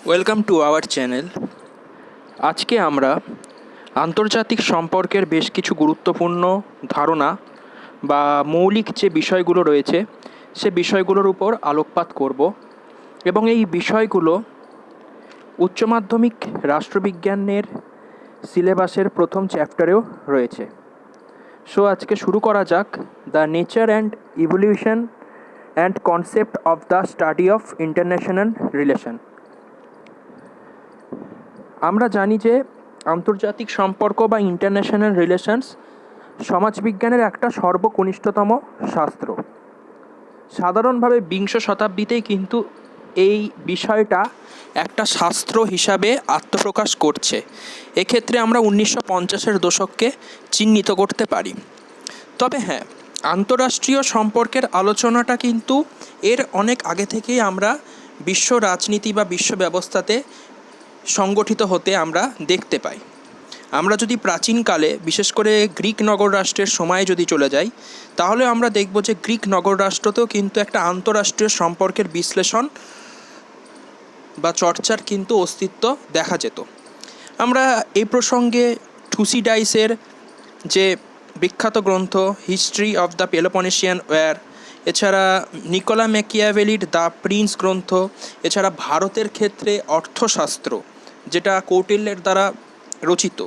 Welcome to our channel. আজকে আমরা আন্তর্জাতিক সম্পর্কের বেশ কিছু গুরুত্বপূর্ণ ধারণা বা মৌলিক যে বিষয়গুলো রয়েছে সে বিষয়গুলোর উপর আলোকপাত করব এবং এই বিষয়গুলো উচ্চ মাধ্যমিক রাষ্ট্রবিজ্ঞানের সিলেবাসের প্রথম চ্যাপ্টারেও রয়েছে। সো আজকে শুরু করা যাক the nature and evolution and concept of the study of international relation. আমরা জানি যে আন্তর্জাতিক সম্পর্ক বা ইন্টারন্যাশনাল রিলেশনস সমাজবিজ্ঞানের একটা সর্বকনিষ্ঠতম শাস্ত্র। সাধারণভাবে বিংশ শতাব্দীতেই কিন্তু এই বিষয়টা একটা শাস্ত্র হিসাবে আত্মপ্রকাশ করছে। এক্ষেত্রে আমরা 1950-এর দশককে চিহ্নিত করতে পারি। তবে হ্যাঁ, আন্তঃরাষ্ট্রীয় সম্পর্কের আলোচনাটা কিন্তু এর অনেক আগে থেকেই আমরা বিশ্ব রাজনীতি বা বিশ্ব ব্যবস্থাতে সংগঠিত হতে আমরা দেখতে পাই। আমরা যদি প্রাচীনকালে বিশেষ করে গ্রিক নগর রাষ্ট্রের সময়ে যদি চলে যাই, তাহলে আমরা দেখব যে গ্রিক নগর রাষ্ট্রতেও কিন্তু একটা আন্তঃরাষ্ট্রীয় সম্পর্কের বিশ্লেষণ বা চর্চার কিন্তু অস্তিত্ব দেখা যেত। আমরা এই প্রসঙ্গে থুসিডাইসের যে বিখ্যাত গ্রন্থ history of the Peloponnesian war, এছাড়া নিকোলা ম্যাকিয়াভেলির দ্য প্রিন্স গ্রন্থ, এছাড়া ভারতের ক্ষেত্রে অর্থশাস্ত্র যেটা কৌটিল্যের দ্বারা রচিত,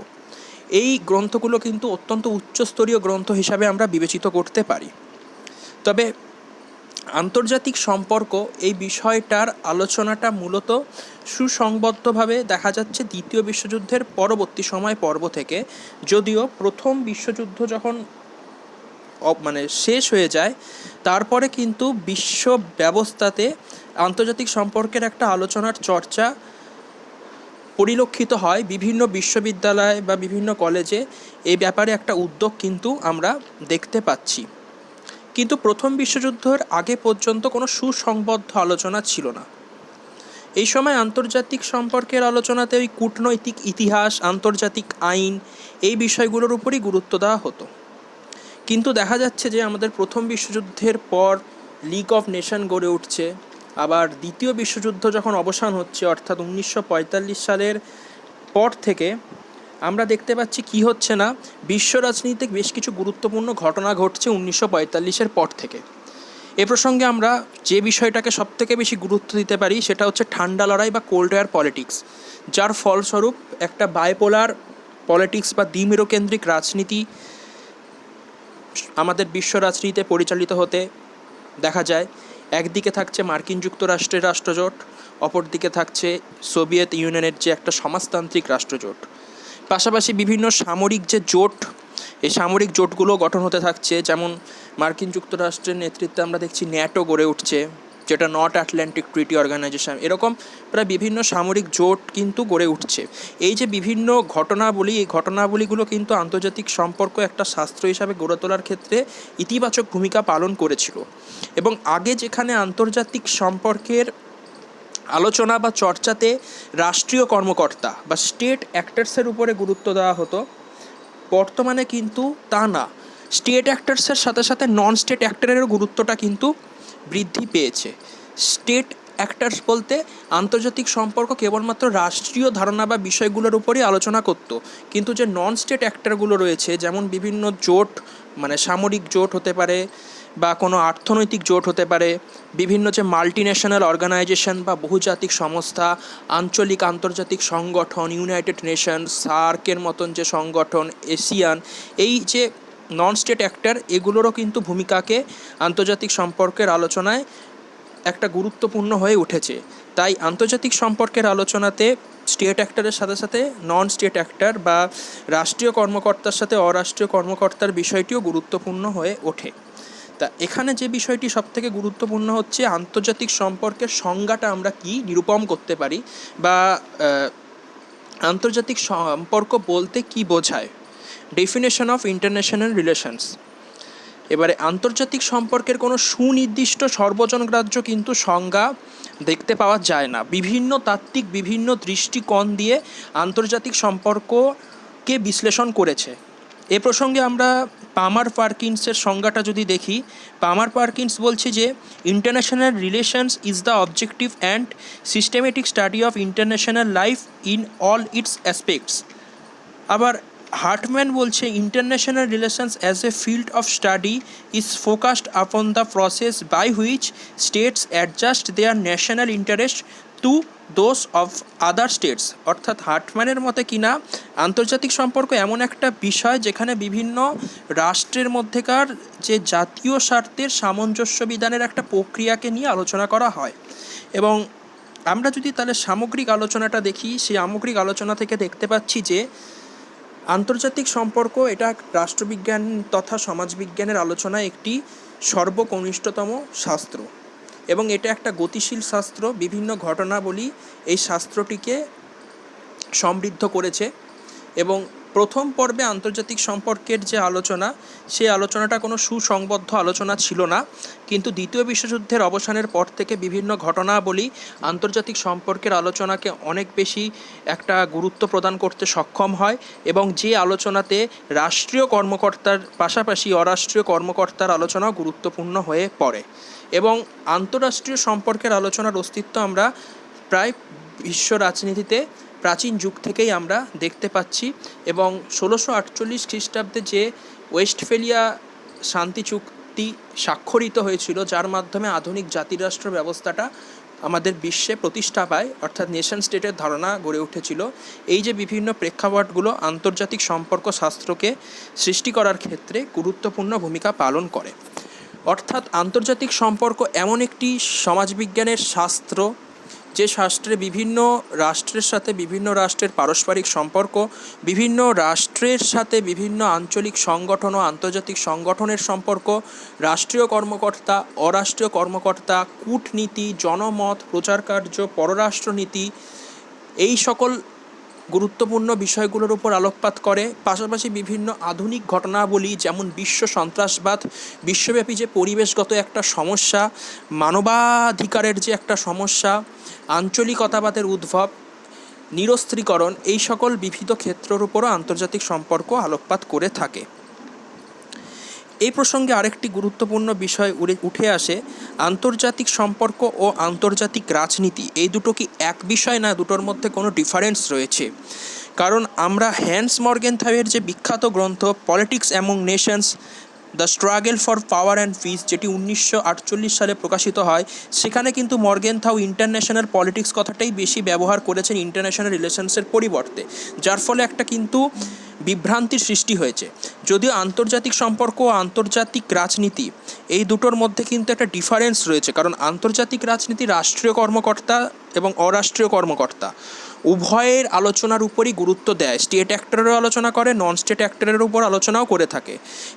এই গ্রন্থগুলো কিন্তু অত্যন্ত উচ্চস্তরীয় গ্রন্থ হিসাবে আমরা বিবেচিত করতে পারি। তবে আন্তর্জাতিক সম্পর্ক এই বিষয়টার আলোচনাটা মূলত সুসংবদ্ধভাবে দেখা যাচ্ছে দ্বিতীয় বিশ্বযুদ্ধের পরবর্তী সময় পর্ব থেকে। যদিও প্রথম বিশ্বযুদ্ধ যখন শেষ হয়ে যায়, তারপরে কিন্তু বিশ্ব ব্যবস্থাতে আন্তর্জাতিক সম্পর্কের একটা আলোচনার চর্চা পরিলক্ষিত হয়। বিভিন্ন বিশ্ববিদ্যালয় বা বিভিন্ন কলেজে এই ব্যাপারে একটা উদ্যোগ কিন্তু আমরা দেখতে পাচ্ছি। কিন্তু প্রথম বিশ্বযুদ্ধের আগে পর্যন্ত কোনো সুসংবদ্ধ আলোচনা ছিল না। এই সময় আন্তর্জাতিক সম্পর্কের আলোচনাতে ওই কূটনৈতিক ইতিহাস, আন্তর্জাতিক আইন, এই বিষয়গুলোর উপরই গুরুত্ব দেওয়া হতো। কিন্তু দেখা যাচ্ছে যে আমাদের প্রথম বিশ্বযুদ্ধের পর লিগ অফ নেশন গড়ে উঠছে। আবার দ্বিতীয় বিশ্বযুদ্ধ যখন অবসান হচ্ছে, অর্থাৎ 1945 সালের পর থেকে আমরা দেখতে পাচ্ছি কি হচ্ছে না, বিশ্ব রাজনীতিতে বেশ কিছু গুরুত্বপূর্ণ ঘটনা ঘটছে 1945-এর পর থেকে। এ প্রসঙ্গে আমরা যে বিষয়টাকে সবথেকে বেশি গুরুত্ব দিতে পারি সেটা হচ্ছে ঠান্ডা লড়াই বা কোল্ড ওয়ার পলিটিক্স, যার ফলস্বরূপ একটা বাইপোলার পলিটিক্স বা দ্বিমেরুকেন্দ্রিক রাজনীতি আমাদের বিশ্ব রাজনীতিতে পরিচালিত হতে দেখা যায়। একদিকে থাকছে মার্কিন যুক্তরাষ্ট্রের রাষ্ট্রজোট, অপরদিকে থাকছে সোভিয়েত ইউনিয়নের যে একটা সমাজতান্ত্রিক রাষ্ট্রজোট। পাশাপাশি বিভিন্ন সামরিক যে জোট, এই সামরিক জোটগুলো গঠন হতে থাকছে। যেমন মার্কিন যুক্তরাষ্ট্রের নেতৃত্বে আমরা দেখছি ন্যাটো গড়ে উঠছে, যেটা নর্থ আটলান্টিক ট্রিটি অর্গানাইজেশন। এরকম প্রায় বিভিন্ন সামরিক জোট কিন্তু গড়ে উঠছে। এই যে বিভিন্ন ঘটনাবলী, এই ঘটনাবলীগুলো কিন্তু আন্তর্জাতিক সম্পর্ক একটা শাস্ত্র হিসাবে গড়ে তোলার ক্ষেত্রে ইতিবাচক ভূমিকা পালন করেছিল। এবং আগে যেখানে আন্তর্জাতিক সম্পর্কের আলোচনা বা চর্চাতে রাষ্ট্রীয় কর্মকর্তা বা স্টেট অ্যাক্টার্সের উপরে গুরুত্ব দেওয়া হতো, বর্তমানে কিন্তু তা না। স্টেট অ্যাক্টার্সের সাথে সাথে নন স্টেট অ্যাক্টরেরও গুরুত্বটা কিন্তু বৃদ্ধি পেয়েছে। স্টেট অ্যাক্টার্স বলতে আন্তর্জাতিক সম্পর্ক কেবলমাত্র রাষ্ট্রীয় ধারণা বা বিষয়গুলোর উপরই আলোচনা করত, কিন্তু যে নন স্টেট অ্যাক্টরগুলো রয়েছে, যেমন বিভিন্ন জোট, সামরিক জোট হতে পারে বা কোনো অর্থনৈতিক জোট হতে পারে, বিভিন্ন যে মাল্টিন্যাশনাল অর্গানাইজেশন বা বহুজাতিক সংস্থা, আঞ্চলিক আন্তর্জাতিক সংগঠন, ইউনাইটেড নেশনস, সার্কের মতন যে সংগঠন, এশিয়ান, এই যে নন স্টেট অ্যাক্টর, এগুলোরও কিন্তু ভূমিকাকে আন্তর্জাতিক সম্পর্কের আলোচনায় একটা গুরুত্বপূর্ণ হয়ে উঠেছে। তাই আন্তর্জাতিক সম্পর্কের আলোচনাতে স্টেট অ্যাক্টরের সাথে সাথে নন স্টেট অ্যাক্টর বা রাষ্ট্রীয় কর্মকর্তার সাথে অরাষ্ট্রীয় কর্মকর্তার বিষয়টিও গুরুত্বপূর্ণ হয়ে ওঠে। তা এখানে যে বিষয়টি সবথেকে গুরুত্বপূর্ণ হচ্ছে আন্তর্জাতিক সম্পর্কের সংজ্ঞাটা আমরা কি নিরূপণ করতে পারি বা আন্তর্জাতিক সম্পর্ক বলতে কি বোঝায়, ডেফিনেশন অফ ইন্টারন্যাশনাল রিলেশনস। এবারে আন্তর্জাতিক সম্পর্কের কোনো সুনির্দিষ্ট সর্বজনগ্রাহ্য কিন্তু সংজ্ঞা দেখতে পাওয়া যায় না। বিভিন্ন তাত্ত্বিক বিভিন্ন দৃষ্টিকোণ দিয়ে আন্তর্জাতিক সম্পর্ককে বিশ্লেষণ করেছে। এ প্রসঙ্গে আমরা পামার পার্কিন্সের সংজ্ঞাটা যদি দেখি, পামার পার্কিন্স বলছে যে international relations is the objective and systematic study of international life in all its aspects. আবার হার্টম্যান বলছে international relations as a field of study is focused upon the process by which states adjust their national interest to those of other states. অর্থাৎ হার্টম্যানের মতে কিনা আন্তর্জাতিক সম্পর্ক এমন একটা বিষয় যেখানে বিভিন্ন রাষ্ট্রের মধ্যেকার যে জাতীয় স্বার্থের সামঞ্জস্য বিধানের একটা প্রক্রিয়াকে নিয়ে আলোচনা করা হয়। এবং আমরা যদি তাহলে সামগ্রিক আলোচনাটা দেখি, সেই সামগ্রিক আলোচনা থেকে দেখতে পাচ্ছি যে আন্তর্জাতিক সম্পর্ক এটা রাষ্ট্রবিজ্ঞান তথা সমাজবিজ্ঞানের আলোচনায় একটি সর্বকনিষ্ঠতম শাস্ত্র, এবং এটা একটা গতিশীল শাস্ত্র। বিভিন্ন ঘটনাবলী এই শাস্ত্রটিকে সমৃদ্ধ করেছে। এবং প্রথম পর্বে আন্তর্জাতিক সম্পর্কের যে আলোচনা, সেই আলোচনাটা কোনো সুসংবদ্ধ আলোচনা ছিল না, কিন্তু দ্বিতীয় বিশ্বযুদ্ধের অবসানের পর থেকে বিভিন্ন ঘটনাবলী আন্তর্জাতিক সম্পর্কের আলোচনাকে অনেক বেশি একটা গুরুত্ব প্রদান করতে সক্ষম হয়, এবং যে আলোচনাতে রাষ্ট্রীয় কর্মকর্তার পাশাপাশি অরাষ্ট্রীয় কর্মকর্তার আলোচনাও গুরুত্বপূর্ণ হয়ে পড়ে। এবং আন্তঃরাষ্ট্রীয় সম্পর্কের আলোচনার অস্তিত্ব আমরা প্রায় বিশ্ব রাজনীতিতে প্রাচীন যুগ থেকেই আমরা দেখতে পাচ্ছি। এবং 1648 খ্রিস্টাব্দে যে ওয়েস্টফেলিয়া শান্তি চুক্তি স্বাক্ষরিত হয়েছিল, যার মাধ্যমে আধুনিক জাতিরাষ্ট্র ব্যবস্থাটা আমাদের বিশ্বে প্রতিষ্ঠা পায়, অর্থাৎ নেশন স্টেটের ধারণা গড়ে উঠেছিল। এই যে বিভিন্ন প্রেক্ষাপটগুলো আন্তর্জাতিক সম্পর্ক শাস্ত্রকে সৃষ্টি করার ক্ষেত্রে গুরুত্বপূর্ণ ভূমিকা পালন করে। অর্থাৎ আন্তর্জাতিক সম্পর্ক এমন একটি সমাজবিজ্ঞানের শাস্ত্র, যে শাস্ত্রে বিভিন্ন রাষ্ট্রের সাথে বিভিন্ন রাষ্ট্রের পারস্পরিক সম্পর্ক, বিভিন্ন রাষ্ট্রের সাথে বিভিন্ন আঞ্চলিক সংগঠন ও আন্তর্জাতিক সংগঠনের সম্পর্ক, রাষ্ট্রীয় কর্মকর্তা, অরাষ্ট্রীয় কর্মকর্তা, কূটনীতি, জনমত, প্রচারকার্য, পররাষ্ট্রনীতি, এই সকল গুরুত্বপূর্ণ বিষয়গুলোর উপর আলোকপাত করে। পাশাপাশি বিভিন্ন আধুনিক ঘটনাবলী, যেমন বিশ্ব সন্ত্রাসবাদ, বিশ্বব্যাপী যে পরিবেশগত একটা সমস্যা, মানবাধিকারের যে একটা সমস্যা, আঞ্চলিকতাবাদের উদ্ভব, নিরস্ত্রীকরণ, এই সকল বিবিধ ক্ষেত্রের উপরও আন্তর্জাতিক সম্পর্ক আলোকপাত করে থাকে। এই প্রসঙ্গে আরেকটি গুরুত্বপূর্ণ বিষয় উঠে আসে, আন্তর্জাতিক সম্পর্ক ও আন্তর্জাতিক রাজনীতি এই দুটো কি এক বিষয় না, দুটোর মধ্যে কোনো ডিফারেন্স রয়েছে। কারণ আমরা হ্যান্স মর্গেনথাউয়ের যে বিখ্যাত গ্রন্থ politics among Nations, the struggle for power and piece, যেটি 1948 সালে প্রকাশিত হয়, সেখানে কিন্তু মর্গেনথাউ ইন্টারন্যাশনাল পলিটিক্স কথাটাই বেশি ব্যবহার করেছেন ইন্টারন্যাশনাল রিলেশনসের পরিবর্তে, যার ফলে একটা কিন্তু বিভ্রান্তির সৃষ্টি হয়েছে। যদিও আন্তর্জাতিক সম্পর্ক ও আন্তর্জাতিক রাজনীতি এই দুটোর মধ্যে কিন্তু একটা ডিফারেন্স রয়েছে, কারণ আন্তর্জাতিক রাজনীতি রাষ্ট্রীয় কর্মকর্তা এবং অরাষ্ট্রীয় কর্মকর্তা উভয়ের আলোচনার উপরই গুরুত্ব দেয়। স্টেট অ্যাক্টরেরও আলোচনা করে, নন স্টেট অ্যাক্টরের উপর আলোচনাও করে থাকে।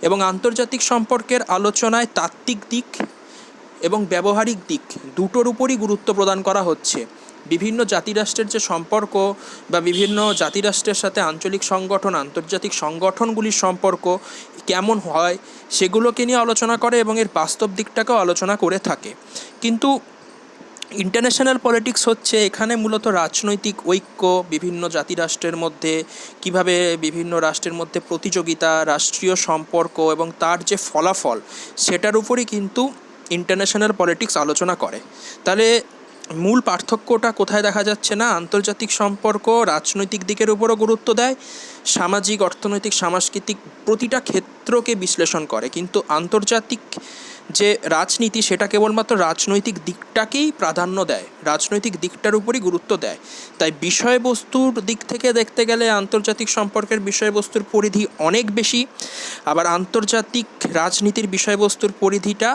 এবং আন্তর্জাতিক সম্পর্কের আলোচনায় তাত্ত্বিক দিক এবং ব্যবহারিক দিক দুটোর উপরই গুরুত্ব প্রদান করা হচ্ছে। বিভিন্ন জাতিরাষ্ট্রের যে সম্পর্ক বা বিভিন্ন জাতিরাষ্ট্রের সাথে আঞ্চলিক সংগঠন, আন্তর্জাতিক সংগঠনগুলির সম্পর্ক কেমন হয় সেগুলোকে নিয়ে আলোচনা করে এবং এর বাস্তব দিকটাকেও আলোচনা করে থাকে। কিন্তু ইন্টারন্যাশনাল পলিটিক্স হচ্ছে এখানে মূলত রাজনৈতিক ঐক্য, বিভিন্ন জাতিরাষ্ট্রের মধ্যে কিভাবে বিভিন্ন রাষ্ট্রের মধ্যে প্রতিযোগিতা, রাষ্ট্রীয় সম্পর্ক এবং তার যে ফলাফল, সেটার উপরই কিন্তু ইন্টারন্যাশনাল পলিটিক্স আলোচনা করে। তাহলে মূল পার্থক্যটা কোথায় দেখা যাচ্ছে না, আন্তর্জাতিক সম্পর্ক রাজনৈতিক দিকের উপরও গুরুত্ব দেয়, সামাজিক, অর্থনৈতিক, সাংস্কৃতিক প্রতিটা ক্ষেত্রকে বিশ্লেষণ করে, কিন্তু আন্তর্জাতিক যে রাজনীতি সেটা কেবলমাত্র রাজনৈতিক দিকটাকেই প্রাধান্য দেয়, রাজনৈতিক দিকটার উপরই গুরুত্ব দেয়। তাই বিষয়বস্তুর দিক থেকে দেখতে গেলে আন্তর্জাতিক সম্পর্কের বিষয়বস্তুর পরিধি অনেক বেশি, আবার আন্তর্জাতিক রাজনীতির বিষয়বস্তুর পরিধিটা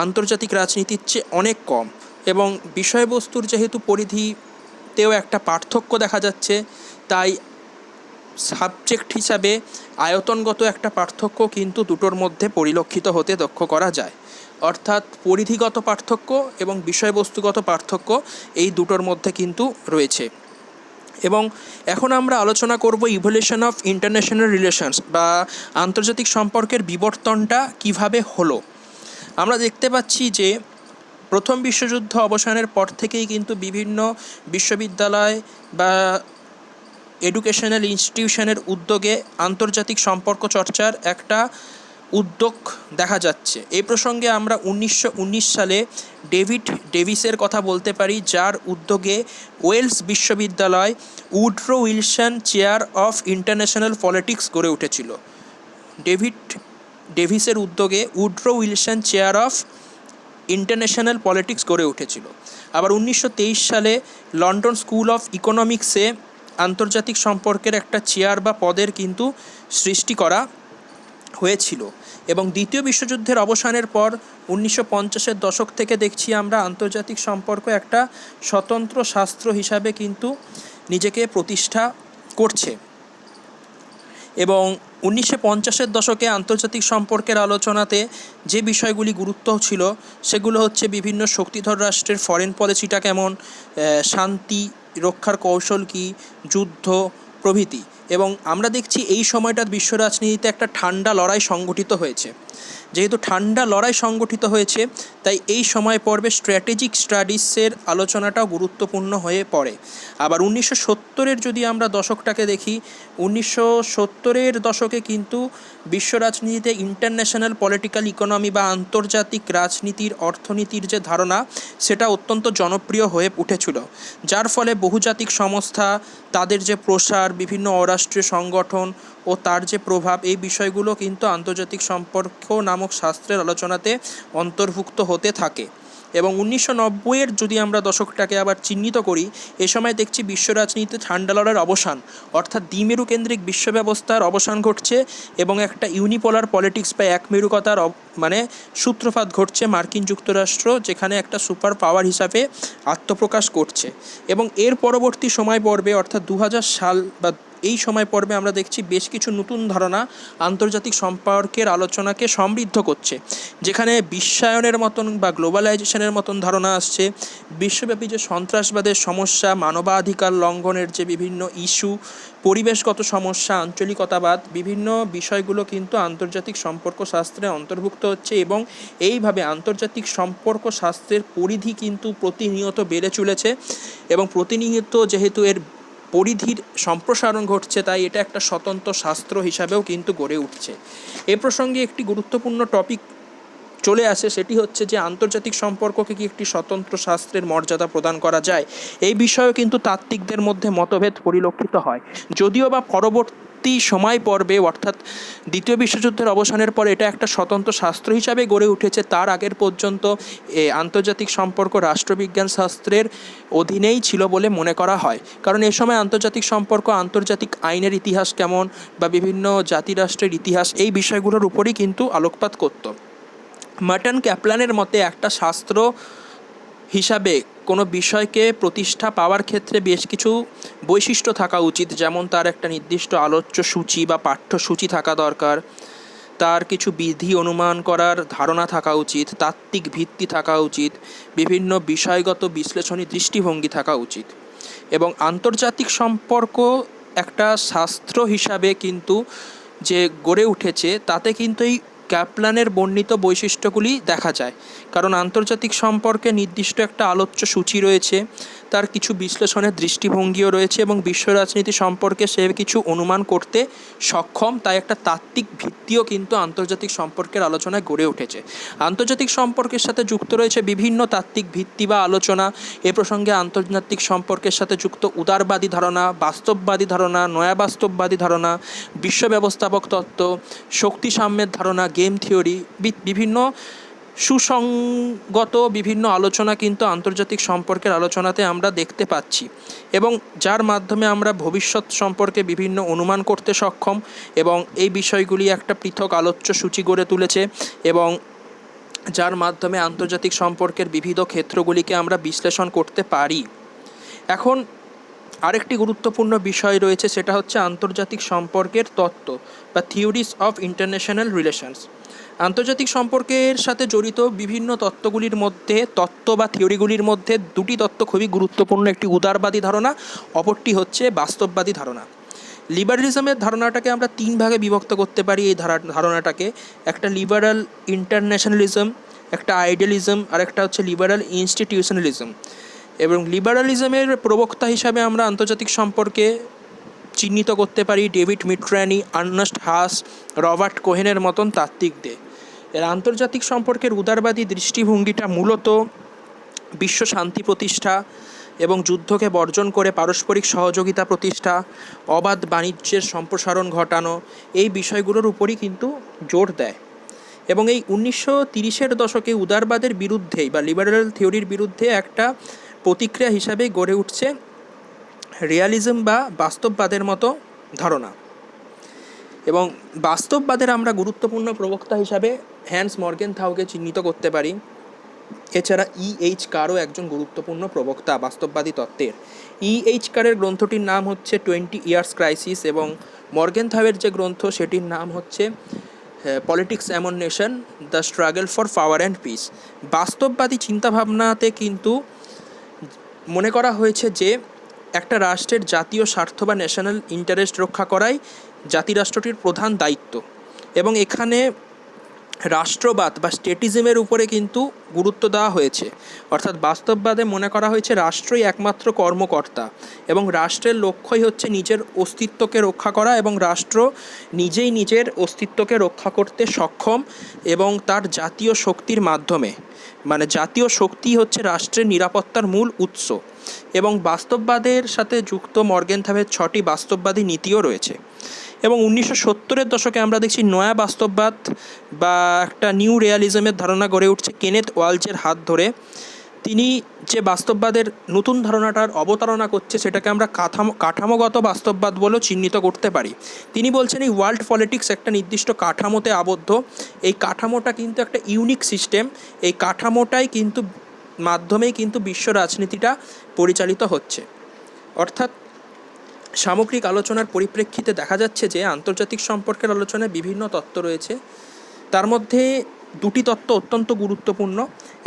আন্তর্জাতিক রাজনীতির চেয়ে অনেক কম। এবং বিষয়বস্তুর যেহেতু পরিধিতেও একটা পার্থক্য দেখা যাচ্ছে, তাই সাবজেক্ট হিসাবে আয়তনগত একটা পার্থক্য কিন্তু দুটোর মধ্যে পরিলক্ষিত হতে লক্ষ্য করা যায়। অর্থাৎ পরিধিগত পার্থক্য এবং বিষয়বস্তুগত পার্থক্য এই দুটোর মধ্যে কিন্তু রয়েছে। এবং এখন আমরা আলোচনা করব ইভলিউশন অফ ইন্টারন্যাশনাল রিলেশনস বা আন্তর্জাতিক সম্পর্কের বিবর্তনটা কিভাবে হলো। আমরা দেখতে পাচ্ছি যে প্রথম বিশ্বযুদ্ধ অবসানের পর থেকেই কিন্তু বিভিন্ন বিশ্ববিদ্যালয় বা এডুকেশনাল ইনস্টিটিউশনের উদ্যোগে আন্তর্জাতিক সম্পর্ক চর্চার একটা উদ্যোগ দেখা যাচ্ছে। এই প্রসঙ্গে আমরা 1919 সালে ডেভিড ডেভিসের কথা বলতে পারি, যার উদ্যোগে ওয়েলস বিশ্ববিদ্যালয় Woodrow Wilson chair of international politics গড়ে উঠেছিল। ডেভিড ডেভিসের উদ্যোগে Woodrow Wilson chair of international politics গড়ে উঠেছিল। আবার 1923 সালে লন্ডন স্কুল অফ ইকোনমিক্সে আন্তর্জাতিক সম্পর্কের একটা চেয়ার বা পদের কিন্তু সৃষ্টি করা হয়েছিল। এবং দ্বিতীয় বিশ্বযুদ্ধের অবসানের পর 1950-এর দশক থেকে দেখছি আমরা আন্তর্জাতিক সম্পর্ক একটা স্বতন্ত্র শাস্ত্র হিসাবে কিন্তু নিজেকে প্রতিষ্ঠা করছে। এবং 1950-এর দশকে আন্তর্জাতিক সম্পর্কের আলোচনাতে যে বিষয়গুলি গুরুত্ব ছিল সেগুলো হচ্ছে বিভিন্ন শক্তিধর রাষ্ট্রের ফরেন পলিসিটা কেমন, শান্তি রক্ষার কৌশল কী, যুদ্ধ প্রভৃতি। এবং আমরা দেখছি এই সময়টা বিশ্ব রাজনীতিতে একটা ঠান্ডা লড়াই সংগঠিত হয়েছে। যেহেতু ঠান্ডা লড়াই সংগঠিত হয়েছে, তাই এই সময় পর্বে স্ট্র্যাটেজিক স্টাডিজের আলোচনাটাও গুরুত্বপূর্ণ হয়ে পড়ে। আবার 1970-এর যদি আমরা দশকটাকে দেখি, 1970-এর দশকে কিন্তু বিশ্ব রাজনীতিতে ইন্টারন্যাশনাল পলিটিক্যাল ইকোনমি বা আন্তর্জাতিক রাজনীতির অর্থনীতির যে ধারণা, সেটা অত্যন্ত জনপ্রিয় হয়ে উঠেছিল, যার ফলে বহুজাতিক সংস্থা, তাদের যে প্রসার, বিভিন্ন অরাষ্ট্রীয় সংগঠন ও তার যে প্রভাব, এই বিষয়গুলো কিন্তু আন্তর্জাতিক সম্পর্ক নামক শাস্ত্রের আলোচনাতে অন্তর্ভুক্ত হতে থাকে। এবং 1990-এর যদি আমরা দশকটাকে আবার চিহ্নিত করি, এ সময় দেখছি বিশ্ব রাজনীতিতে ঠান্ডা লড়াইয়ের অবসান, অর্থাৎ দ্বিমেরু কেন্দ্রিক বিশ্ব ব্যবস্থার অবসান ঘটছে এবং একটা ইউনিপোলার পলিটিক্স বা একমেরুকতার সূত্রপাত ঘটছে মার্কিন যুক্তরাষ্ট্র, যেখানে একটা সুপার পাওয়ার হিসাবে আত্মপ্রকাশ করছে। এবং এর পরবর্তী সময় পর্বে অর্থাৎ 2000 সাল বা এই সময় পর্বে আমরা দেখছি বেশ কিছু নতুন ধারণা আন্তর্জাতিক সম্পর্কের আলোচনাকে সমৃদ্ধ করছে, যেখানে বিশ্বায়নের মতন বা গ্লোবালাইজেশনের মতন ধারণা আসছে। বিশ্বব্যাপী যে সন্ত্রাসবাদের সমস্যা, মানবাধিকার লঙ্ঘনের যে বিভিন্ন ইস্যু, পরিবেশগত সমস্যা, আঞ্চলিকতাবাদ, বিভিন্ন বিষয়গুলো কিন্তু আন্তর্জাতিক সম্পর্ক শাস্ত্রে অন্তর্ভুক্ত হচ্ছে। এবং এইভাবে আন্তর্জাতিক সম্পর্ক শাস্ত্রের পরিধি কিন্তু প্রতিনিয়ত বেড়ে চলেছে এবং প্রতিনিয়ত যেহেতু এর পরিধির সম্প্রসারণ ঘটছে, তাই এটা একটা স্বতন্ত্র শাস্ত্র হিসাবেও কিন্তু গড়ে উঠছে। এ প্রসঙ্গে একটি গুরুত্বপূর্ণ টপিক চলে আসে, সেটি হচ্ছে যে আন্তর্জাতিক সম্পর্ককে কি একটি স্বতন্ত্র শাস্ত্রের মর্যাদা প্রদান করা যায়। এই বিষয়েও কিন্তু তাত্ত্বিকদের মধ্যে মতভেদ পরিলক্ষিত হয়, যদিও বা পরবর্তী সময় পর্বে অর্থাৎ দ্বিতীয় বিশ্বযুদ্ধের অবসানের পর এটা একটা স্বতন্ত্র শাস্ত্র হিসাবে গড়ে উঠেছে। তার আগের পর্যন্ত আন্তর্জাতিক সম্পর্ক রাষ্ট্রবিজ্ঞান শাস্ত্রের অধীনেই ছিল বলে মনে করা হয়, কারণ এ সময় আন্তর্জাতিক সম্পর্ক, আন্তর্জাতিক আইনের ইতিহাস কেমন বা বিভিন্ন জাতিরাষ্ট্রের ইতিহাস, এই বিষয়গুলোর উপরই কিন্তু আলোকপাত করত। মার্টন ক্যাপলানের মতে একটা শাস্ত্র হিসাবে কোনো বিষয়কে প্রতিষ্ঠা পাওয়ার ক্ষেত্রে বেশ কিছু বৈশিষ্ট্য থাকা উচিত, যেমন তার একটা নির্দিষ্ট আলোচ্য সূচি বা পাঠ্যসূচি থাকা দরকার, তার কিছু বিধি অনুমান করার ধারণা থাকা উচিত, তাত্ত্বিক ভিত্তি থাকা উচিত, বিভিন্ন বিষয়গত বিশ্লেষণী দৃষ্টিভঙ্গি থাকা উচিত। এবং আন্তর্জাতিক সম্পর্ক একটা শাস্ত্র হিসাবে কিন্তু যে গড়ে উঠেছে, তাতে কিন্তু এই ক্যাপলানের বর্ণিত বৈশিষ্ট্যগুলি দেখা যায়। কারণ আন্তর্জাতিক সম্পর্কে নির্দিষ্ট একটা আলোচ্য সূচি রয়েছে, তার কিছু বিশ্লেষণের দৃষ্টিভঙ্গিও রয়েছে এবং বিশ্ব রাজনীতি সম্পর্কে সে কিছু অনুমান করতে সক্ষম, তাই একটা তাত্ত্বিক ভিত্তিও কিন্তু আন্তর্জাতিক সম্পর্কের আলোচনায় গড়ে উঠেছে। আন্তর্জাতিক সম্পর্কের সাথে যুক্ত রয়েছে বিভিন্ন তাত্ত্বিক ভিত্তি বা আলোচনা। এ প্রসঙ্গে আন্তর্জাতিক সম্পর্কের সাথে যুক্ত উদারবাদী ধারণা, বাস্তববাদী ধারণা, নয়া বাস্তববাদী ধারণা, বিশ্ব ব্যবস্থাপক তত্ত্ব, শক্তি সাম্যের ধারণা, গেম থিওরি, বিভিন্ন সুসংগত বিভিন্ন আলোচনা কিন্তু আন্তর্জাতিক সম্পর্কের আলোচনাতে আমরা দেখতে পাচ্ছি এবং যার মাধ্যমে আমরা ভবিষ্যৎ সম্পর্কে বিভিন্ন অনুমান করতে সক্ষম এবং এই বিষয়গুলি একটা পৃথক আলোচ্য সূচি গড়ে তুলেছে এবং যার মাধ্যমে আন্তর্জাতিক সম্পর্কের বিবিধ ক্ষেত্রগুলিকে আমরা বিশ্লেষণ করতে পারি। এখন আরেকটি গুরুত্বপূর্ণ বিষয় রয়েছে, সেটা হচ্ছে আন্তর্জাতিক সম্পর্কের তত্ত্ব বা থিওরিজ অফ ইন্টারন্যাশনাল রিলেশনস। আন্তর্জাতিক সম্পর্কের সাথে জড়িত বিভিন্ন তত্ত্ব বা থিওরিগুলির মধ্যে দুটি তত্ত্ব খুবই গুরুত্বপূর্ণ, একটি উদারবাদী ধারণা, অপরটি হচ্ছে বাস্তববাদী ধারণা। লিবারালিজমের ধারণাটাকে আমরা তিন ভাগে বিভক্ত করতে পারি। এই ধারণাটাকে একটা লিবারাল ইন্টারন্যাশনালিজম, একটা আইডিয়ালিজম, আর একটা হচ্ছে লিবারাল ইনস্টিটিউশনালিজম। এবং লিবারালিজমের প্রবক্তা হিসাবে আমরা আন্তর্জাতিক সম্পর্কে চিহ্নিত করতে পারি ডেভিড মিট্রানি, আর্নেস্ট হাস, রবার্ট কোহেনের মতন তাত্ত্বিকদের। এর আন্তর্জাতিক সম্পর্কের উদারবাদী দৃষ্টিভঙ্গিটা মূলত বিশ্ব শান্তি প্রতিষ্ঠা এবং যুদ্ধকে বর্জন করে পারস্পরিক সহযোগিতা প্রতিষ্ঠা, অবাধ বাণিজ্যের সম্প্রসারণ ঘটানো, এই বিষয়গুলোর উপরই কিন্তু জোর দেয়। এবং এই 1930-এর দশকে উদারবাদের বিরুদ্ধেই বা লিবারেল থিওরির বিরুদ্ধে একটা প্রতিক্রিয়া হিসাবে গড়ে উঠছে রিয়ালিজম বা বাস্তববাদের মতো ধারণা। এবং বাস্তববাদের আমরা গুরুত্বপূর্ণ প্রবক্তা হিসাবে হ্যান্স মর্গেনথাউকে চিহ্নিত করতে পারি। এছাড়া E.H. কারও একজন গুরুত্বপূর্ণ প্রবক্তা বাস্তববাদী তত্ত্বের। E.H. কারের গ্রন্থটির নাম হচ্ছে 20 Years Crisis এবং মর্গেনথাউয়ের যে গ্রন্থ সেটির নাম হচ্ছে politics among nation, the struggle for power and piece. বাস্তববাদী চিন্তাভাবনাতে কিন্তু মনে করা হয়েছে যে একটা রাষ্ট্রের জাতীয় স্বার্থ বা ন্যাশনাল ইন্টারেস্ট রক্ষা করাই জাতিরাষ্ট্রটির প্রধান দায়িত্ব। এবং এখানে রাষ্ট্রবাদ বা স্টেটিজমের উপরে কিন্তু গুরুত্ব দেওয়া হয়েছে। অর্থাৎ বাস্তববাদে মনে করা হয়েছে রাষ্ট্রই একমাত্র কর্মকর্তা এবং রাষ্ট্রের লক্ষ্যই হচ্ছে নিজের অস্তিত্বকে রক্ষা করা এবং রাষ্ট্র নিজেই নিজের অস্তিত্বকে রক্ষা করতে সক্ষম এবং তার জাতীয় শক্তির মাধ্যমে, মানে জাতীয় শক্তি হচ্ছে রাষ্ট্রের নিরাপত্তার মূল উৎস। এবং বাস্তববাদের সাথে যুক্ত মর্গেনথাউয়ের 6টি বাস্তববাদী নীতিও রয়েছে। এবং 1970-এর দশকে আমরা দেখছি নয়া বাস্তববাদ বা একটা নিউ রিয়ালিজমের ধারণা গড়ে উঠছে কেনেথ ওয়ালজের হাত ধরে। তিনি যে বাস্তববাদের নতুন ধারণাটার অবতারণা করছে সেটাকে আমরা কাঠামোগত বাস্তববাদ বলেও চিহ্নিত করতে পারি। তিনি বলছেন এই ওয়ার্ল্ড পলিটিক্স একটা নির্দিষ্ট কাঠামোতে আবদ্ধ, এই কাঠামোটা কিন্তু একটা ইউনিক সিস্টেম, এই কাঠামোটাই কিন্তু মাধ্যমেই কিন্তু বিশ্ব রাজনীতিটা পরিচালিত হচ্ছে। অর্থাৎ সামগ্রিক আলোচনার পরিপ্রেক্ষিতে দেখা যাচ্ছে যে আন্তর্জাতিক সম্পর্কের আলোচনায় বিভিন্ন তত্ত্ব রয়েছে। তার মধ্যে দুটি তত্ত্ব অত্যন্ত গুরুত্বপূর্ণ,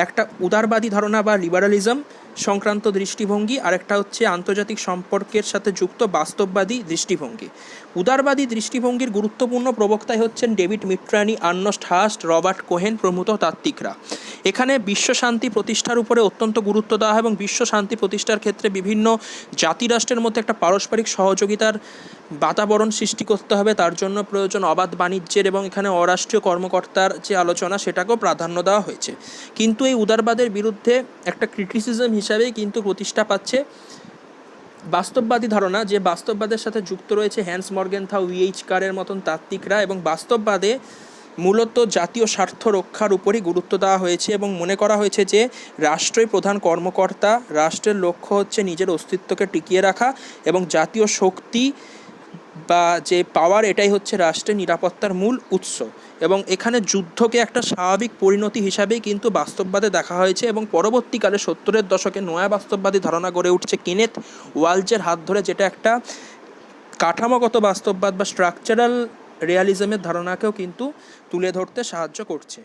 একটা উদারবাদী ধারণা বা লিবারালিজম সংক্রান্ত দৃষ্টিভঙ্গি, আর একটা হচ্ছে আন্তর্জাতিক সম্পর্কের সাথে যুক্ত বাস্তববাদী দৃষ্টিভঙ্গি। উদারবাদী দৃষ্টিভঙ্গির গুরুত্বপূর্ণ প্রবক্তাই হচ্ছেন ডেভিড মিট্রানি, আর্নেস্ট হাস, রবার্ট কোহেন প্রমুখ তাত্ত্বিকরা। এখানে বিশ্ব শান্তি প্রতিষ্ঠার উপরে অত্যন্ত গুরুত্ব দেওয়া হয় এবং বিশ্ব শান্তি প্রতিষ্ঠার ক্ষেত্রে বিভিন্ন জাতিরাষ্ট্রের মধ্যে একটা পারস্পরিক সহযোগিতার বাতাবরণ সৃষ্টি করতে হবে, তার জন্য প্রয়োজন অবাধ বাণিজ্যের এবং এখানে অরাষ্ট্রীয় কর্মকর্তার যে আলোচনা সেটাকেও প্রাধান্য দেওয়া হয়েছে। কিন্তু এই উদারবাদের বিরুদ্ধে একটা ক্রিটিসিজম হিসাবেই কিন্তু প্রতিষ্ঠা পাচ্ছে বাস্তববাদী ধারণা, যে বাস্তববাদের সাথে যুক্ত রয়েছে হ্যান্স মর্গেনথাউ, E.H. কারের মতন তাত্ত্বিকরা। এবং বাস্তববাদে মূলত জাতীয় স্বার্থ রক্ষার উপরই গুরুত্ব দেওয়া হয়েছে এবং মনে করা হয়েছে যে রাষ্ট্রই প্রধান কর্মকর্তা, রাষ্ট্রের লক্ষ্য হচ্ছে নিজের অস্তিত্বকে টিকিয়ে রাখা এবং জাতীয় শক্তি বা যে পাওয়ার এটাই হচ্ছে রাষ্ট্রের নিরাপত্তার মূল উৎস। এবং এখানে যুদ্ধকে একটা স্বাভাবিক পরিণতি হিসাবেই কিন্তু বাস্তববাদে দেখা হয়েছে। এবং পরবর্তীকালে 70-এর দশকে নয়া বাস্তববাদী ধারণা গড়ে উঠছে কেনেথ ওয়ালজের হাত ধরে, যেটা একটা কাঠামোগত বাস্তববাদ বা স্ট্রাকচারাল রিয়ালিজমের ধারণাকেও কিন্তু তুলে ধরতে সাহায্য করছে।